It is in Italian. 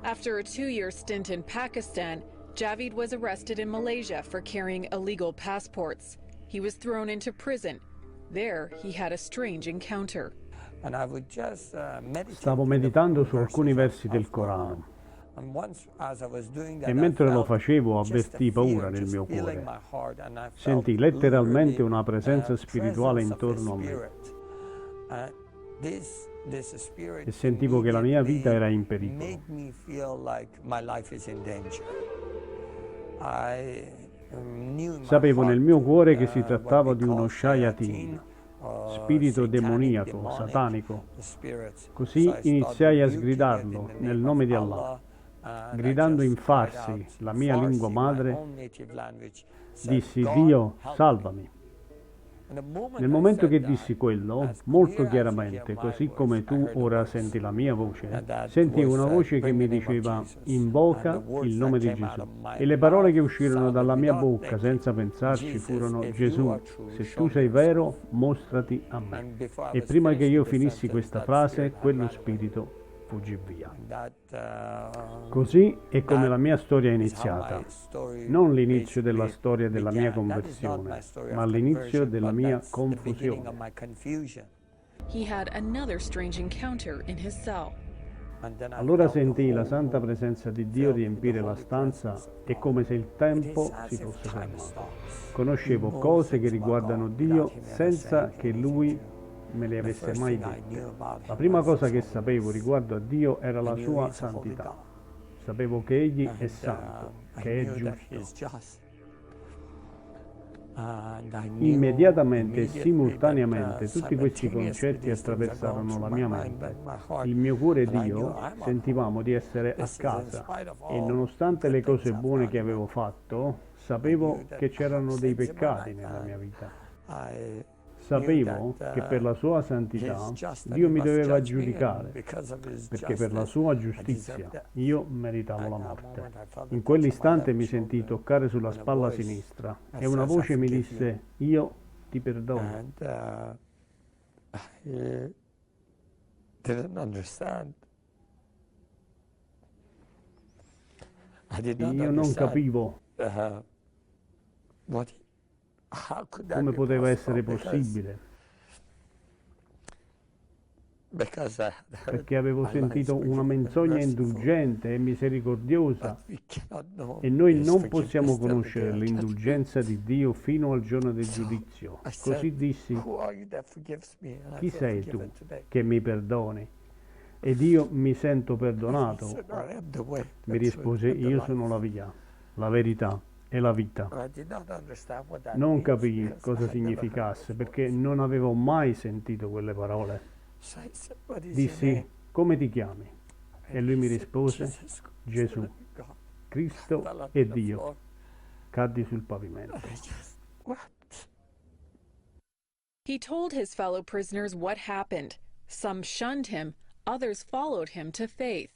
After a 2-year stint in Pakistan, Javid was arrested in Malaysia for carrying illegal passports. He was thrown into prison. There, he had a strange encounter. Stavo meditando su alcuni versi del Corano e mentre lo facevo avvertii paura nel mio cuore. Sentii letteralmente una presenza spirituale intorno a me e sentivo che la mia vita era in pericolo. Sapevo nel mio cuore che si trattava di uno shayatin, spirito demoniaco, satanico. Così iniziai a sgridarlo nel nome di Allah. Gridando in Farsi, la mia lingua madre, dissi: Dio, salvami. Nel momento che dissi quello, molto chiaramente, così come tu ora senti la mia voce, sentii una voce che mi diceva: invoca il nome di Gesù. E le parole che uscirono dalla mia bocca senza pensarci furono: Gesù, se tu sei vero, mostrati a me. E prima che io finissi questa frase, quello spirito fuggì via. Così è come la mia storia è iniziata. Non l'inizio della storia della mia conversione, ma l'inizio della mia confusione. He had another strange encounter in his cell. Allora sentii la santa presenza di Dio riempire la stanza e come se il tempo si fosse fermato. Conoscevo cose che riguardano Dio senza che Lui me le avesse mai dette. La prima cosa che sapevo riguardo a Dio era la sua santità. Sapevo che Egli è santo, che è giusto. Immediatamente e simultaneamente tutti questi concetti attraversarono la mia mente. Il mio cuore e Dio sentivamo di essere a casa e nonostante le cose buone che avevo fatto, sapevo che c'erano dei peccati nella mia vita. Sapevo che per la sua santità Dio mi doveva giudicare, perché per la sua giustizia io meritavo la morte. In quell'istante mi sentii toccare sulla spalla sinistra e una voce mi disse: io ti perdono. Io non capivo come poteva essere possibile, perché avevo sentito una menzogna indulgente e misericordiosa e noi non possiamo conoscere l'indulgenza di Dio fino al giorno del giudizio. Così dissi: chi sei tu che mi perdoni? Ed io mi sento perdonato. Mi rispose: io sono la via, la verità e la vita. Non capii cosa significasse perché non avevo mai sentito quelle parole. Dissi: come ti chiami? E lui mi rispose: Gesù, Cristo e Dio. Caddi sul pavimento. He told his fellow prisoners what happened. Some shunned him, others followed him to faith.